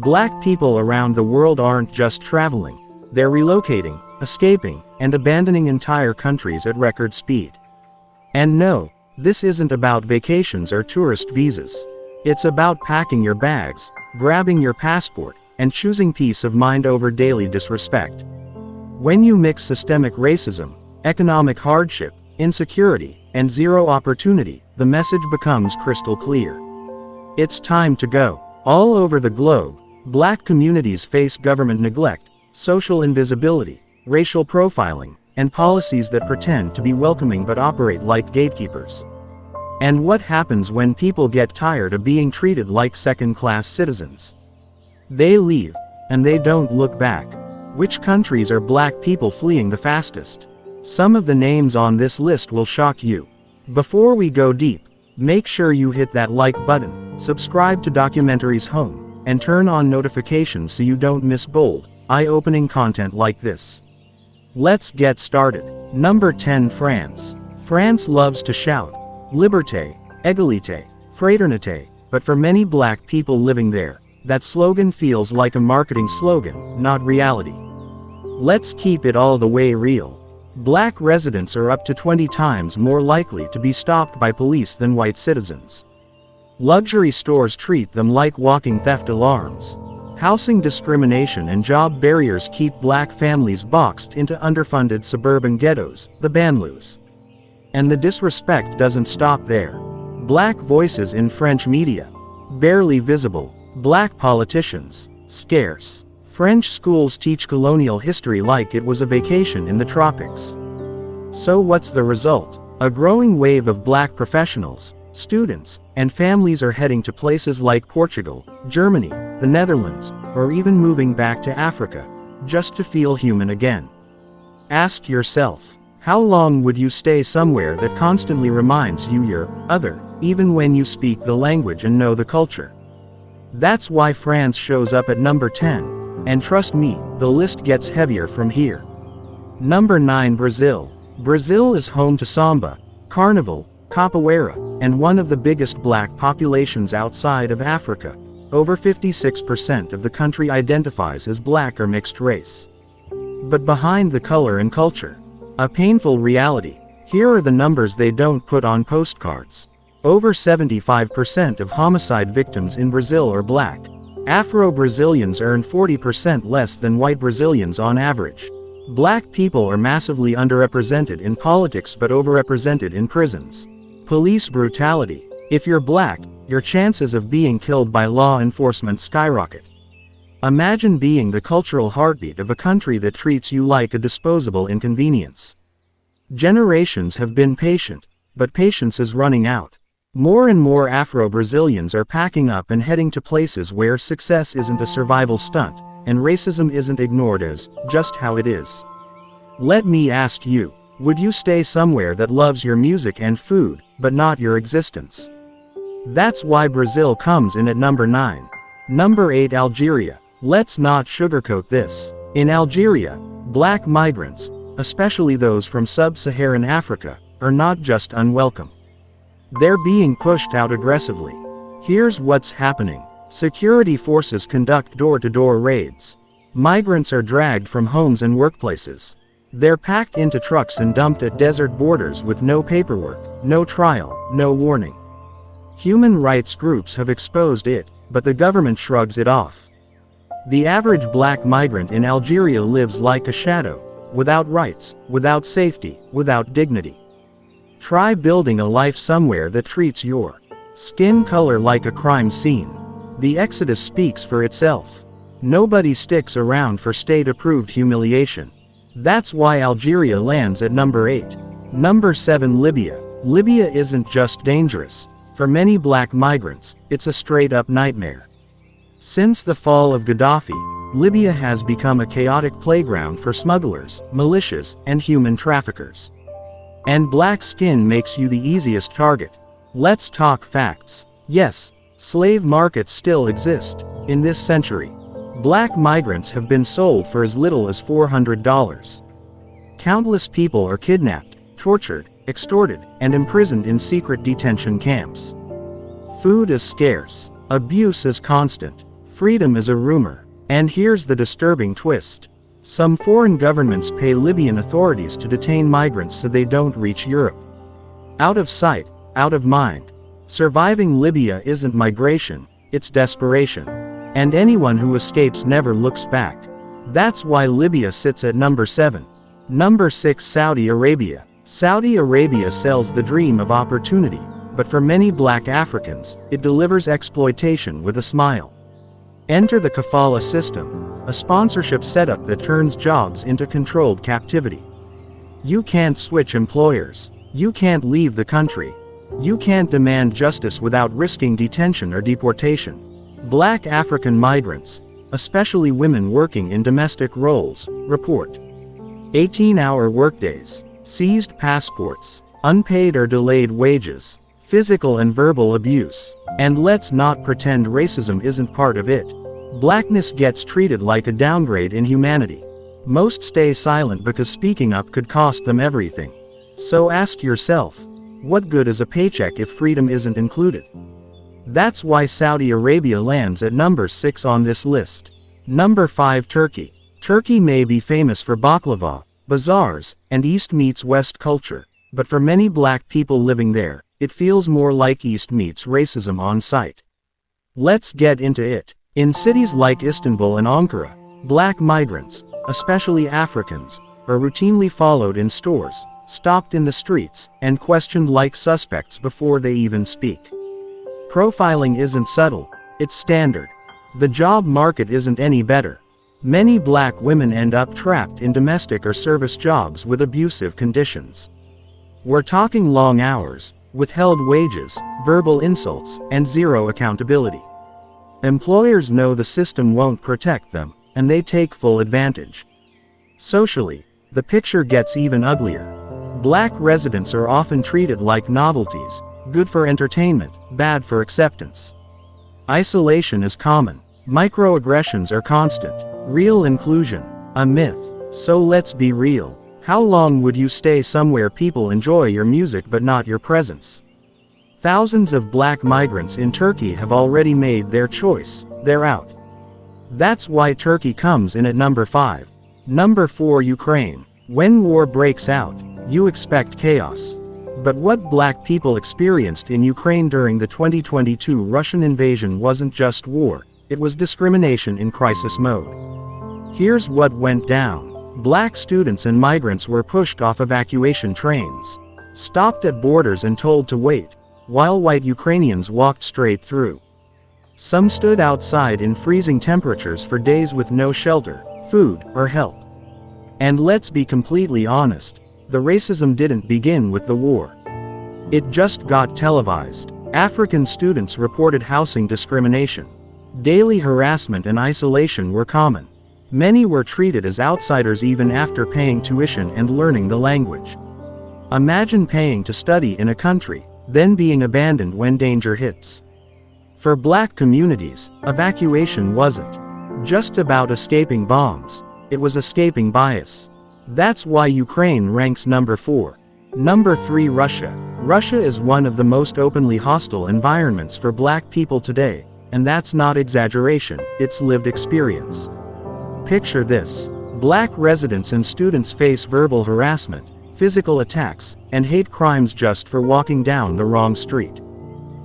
Black people around the world aren't just traveling, they're relocating, escaping, and abandoning entire countries at record speed. And no, this isn't about vacations or tourist visas. It's about packing your bags, grabbing your passport, and choosing peace of mind over daily disrespect. When you mix systemic racism, economic hardship, insecurity, and zero opportunity, the message becomes crystal clear. It's time to go. All over the globe, Black communities face government neglect, social invisibility, racial profiling, and policies that pretend to be welcoming but operate like gatekeepers. And what happens when people get tired of being treated like second-class citizens? They leave, and they don't look back. Which countries are Black people fleeing the fastest? Some of the names on this list will shock you. Before we go deep, make sure you hit that like button, subscribe to Documentaries Home, and turn on notifications so you don't miss bold, eye-opening content like this. Let's get started. Number 10. France. France loves to shout, liberté, égalité, fraternité, but for many Black people living there, that slogan feels like a marketing slogan, not reality. Let's keep it all the way real. Black residents are up to 20 times more likely to be stopped by police than white citizens. Luxury stores treat them like walking theft alarms. Housing discrimination and job barriers keep Black families boxed into underfunded suburban ghettos, the banlieues. And the disrespect doesn't stop there. Black voices in French media, barely visible. Black politicians, scarce. French schools teach colonial history like it was a vacation in the tropics. So what's the result? A growing wave of Black professionals, students, and families are heading to places like Portugal, Germany, the Netherlands, or even moving back to Africa, just to feel human again. Ask yourself, how long would you stay somewhere that constantly reminds you you're other, even when you speak the language and know the culture? That's why France shows up at number 10, and trust me, the list gets heavier from here. Number 9. Brazil. Brazil is home to samba, carnival, capoeira, and one of the biggest Black populations outside of Africa. Over 56% of the country identifies as Black or mixed race. But behind the color and culture, a painful reality. Here are the numbers they don't put on postcards. Over 75% of homicide victims in Brazil are Black. Afro-Brazilians earn 40% less than white Brazilians on average. Black people are massively underrepresented in politics but overrepresented in prisons. Police brutality. If you're Black, your chances of being killed by law enforcement skyrocket. Imagine being the cultural heartbeat of a country that treats you like a disposable inconvenience. Generations have been patient, but patience is running out. More and more Afro-Brazilians are packing up and heading to places where success isn't a survival stunt, and racism isn't ignored as just how it is. Let me ask you, would you stay somewhere that loves your music and food, but not your existence? That's why Brazil comes in at number 9. Number 8. Algeria. Let's not sugarcoat this. In Algeria, Black migrants, especially those from sub-Saharan Africa, are not just unwelcome. They're being pushed out aggressively. Here's what's happening. Security forces conduct door-to-door raids. Migrants are dragged from homes and workplaces. They're packed into trucks and dumped at desert borders with no paperwork, no trial, no warning. Human rights groups have exposed it, but the government shrugs it off. The average Black migrant in Algeria lives like a shadow, without rights, without safety, without dignity. Try building a life somewhere that treats your skin color like a crime scene. The exodus speaks for itself. Nobody sticks around for state-approved humiliation. That's why Algeria lands at number 8. Number 7. Libya. Libya isn't just dangerous. For many Black migrants, it's a straight-up nightmare. Since the fall of Gaddafi, Libya has become a chaotic playground for smugglers, militias, and human traffickers. And Black skin makes you the easiest target. Let's talk facts. Yes, slave markets still exist. In this century, Black migrants have been sold for as little as $400. Countless people are kidnapped, tortured, extorted, and imprisoned in secret detention camps. Food is scarce. Abuse is constant. Freedom is a rumor. And here's the disturbing twist. Some foreign governments pay Libyan authorities to detain migrants so they don't reach Europe. Out of sight, out of mind. Surviving Libya isn't migration, it's desperation. And anyone who escapes never looks back. That's why Libya sits at number 7. Number 6, Saudi Arabia. Saudi Arabia sells the dream of opportunity, but for many black Africans, it delivers exploitation with a smile. Enter the kafala system, a sponsorship setup that turns jobs into controlled captivity. You can't switch employers. You can't leave the country. You can't demand justice without risking detention or deportation. Black African migrants, especially women working in domestic roles, report 18-hour workdays, seized passports, unpaid or delayed wages, physical and verbal abuse. And let's not pretend racism isn't part of it. Blackness gets treated like a downgrade in humanity. Most stay silent because speaking up could cost them everything. So ask yourself, what good is a paycheck if freedom isn't included? That's why Saudi Arabia lands at number 6 on this list. Number 5, Turkey. Turkey may be famous for baklava, bazaars, and East meets West culture, but for many black people living there, it feels more like East meets racism on site. Let's get into it. In cities like Istanbul and Ankara, black migrants, especially Africans, are routinely followed in stores, stopped in the streets, and questioned like suspects before they even speak. Profiling isn't subtle, it's standard. The job market isn't any better. Many black women end up trapped in domestic or service jobs with abusive conditions. We're talking long hours, withheld wages, verbal insults, and zero accountability. Employers know the system won't protect them, and they take full advantage. Socially, the picture gets even uglier. Black residents are often treated like novelties, good for entertainment, bad for acceptance. Isolation is common. Microaggressions are constant. Real inclusion, a myth. So let's be real. How long would you stay somewhere people enjoy your music but not your presence? Thousands of black migrants in Turkey have already made their choice. They're out. That's why Turkey comes in at number 5. Number 4, Ukraine. When war breaks out, you expect chaos. But what black people experienced in Ukraine during the 2022 Russian invasion wasn't just war, it was discrimination in crisis mode. Here's what went down. Black students and migrants were pushed off evacuation trains, stopped at borders and told to wait, while white Ukrainians walked straight through. Some stood outside in freezing temperatures for days with no shelter, food, or help. And let's be completely honest, the racism didn't begin with the war. It just got televised. African students reported housing discrimination. Daily harassment and isolation were common. Many were treated as outsiders even after paying tuition and learning the language. Imagine paying to study in a country, then being abandoned when danger hits. For black communities, evacuation wasn't just about escaping bombs, it was escaping bias. That's why Ukraine ranks number 4. Number 3, Russia. Russia is one of the most openly hostile environments for black people today, and that's not exaggeration, it's lived experience. Picture this. Black residents and students face verbal harassment, physical attacks, and hate crimes just for walking down the wrong street.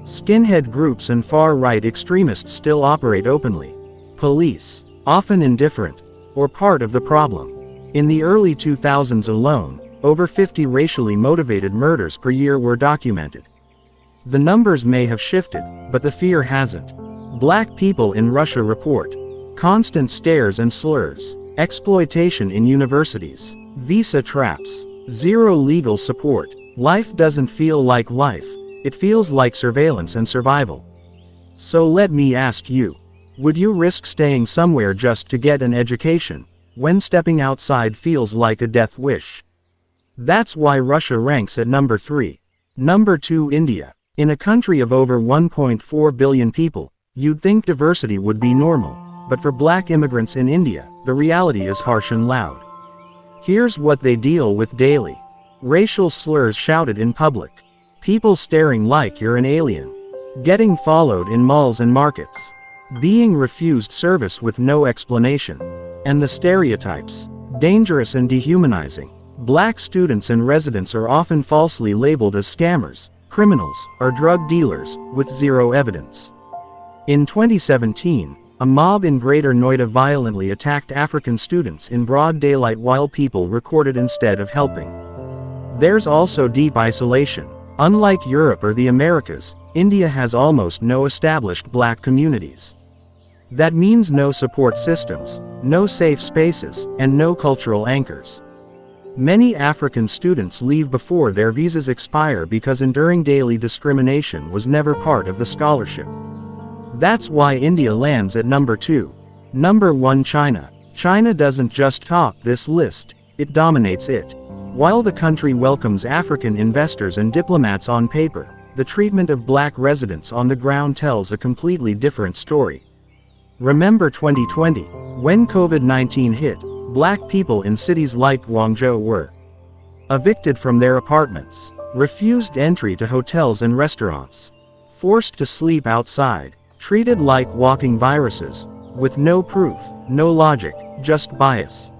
Skinhead groups and far-right extremists still operate openly. Police, often indifferent, or part of the problem. In the early 2000s alone, over 50 racially motivated murders per year were documented. The numbers may have shifted, but the fear hasn't. Black people in Russia report constant stares and slurs, exploitation in universities, visa traps, zero legal support. Life doesn't feel like life, it feels like surveillance and survival. So let me ask you, would you risk staying somewhere just to get an education, when stepping outside feels like a death wish? That's why Russia ranks at number 3. Number 2, India. In a country of over 1.4 billion people, you'd think diversity would be normal, but for black immigrants in India, the reality is harsh and loud. Here's what they deal with daily. Racial slurs shouted in public. People staring like you're an alien. Getting followed in malls and markets. being refused service with no explanation. And the stereotypes. Dangerous and dehumanizing. Black students and residents are often falsely labeled as scammers, criminals, or drug dealers, with zero evidence. In 2017, a mob in Greater Noida violently attacked African students in broad daylight while people recorded instead of helping. There's also deep isolation. Unlike Europe or the Americas, India has almost no established black communities. That means no support systems, no safe spaces, and no cultural anchors. Many African students leave before their visas expire because enduring daily discrimination was never part of the scholarship. That's why India lands at number 2. Number 1, China. China doesn't just top this list, it dominates it. While the country welcomes African investors and diplomats on paper, the treatment of black residents on the ground tells a completely different story. Remember 2020, when COVID-19 hit, black people in cities like Guangzhou were evicted from their apartments, refused entry to hotels and restaurants, forced to sleep outside, treated like walking viruses, with no proof, no logic, just bias.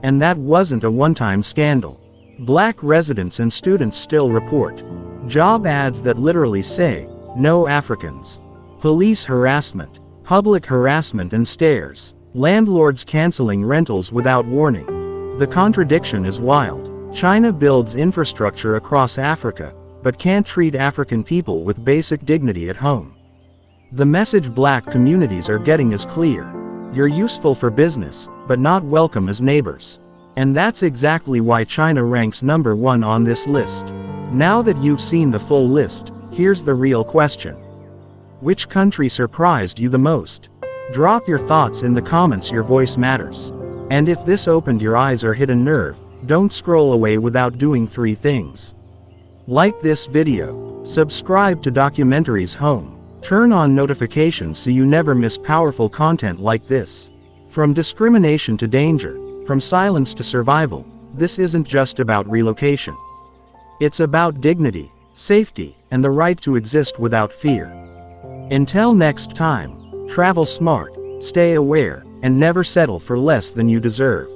And that wasn't a one-time scandal. Black residents and students still report job ads that literally say, "No Africans." Police harassment, public harassment and stares. Landlords canceling rentals without warning. The contradiction is wild. China builds infrastructure across Africa, but can't treat African people with basic dignity at home. The message black communities are getting is clear. You're useful for business, but not welcome as neighbors. And that's exactly why China ranks number 1 on this list. Now that you've seen the full list, here's the real question. Which country surprised you the most? Drop your thoughts in the comments, your voice matters. And if this opened your eyes or hit a nerve, don't scroll away without doing 3 things. Like this video. Subscribe to Documentaries Home. Turn on notifications so you never miss powerful content like this. From discrimination to danger, from silence to survival, this isn't just about relocation. It's about dignity, safety, and the right to exist without fear. Until next time, travel smart, stay aware, and never settle for less than you deserve.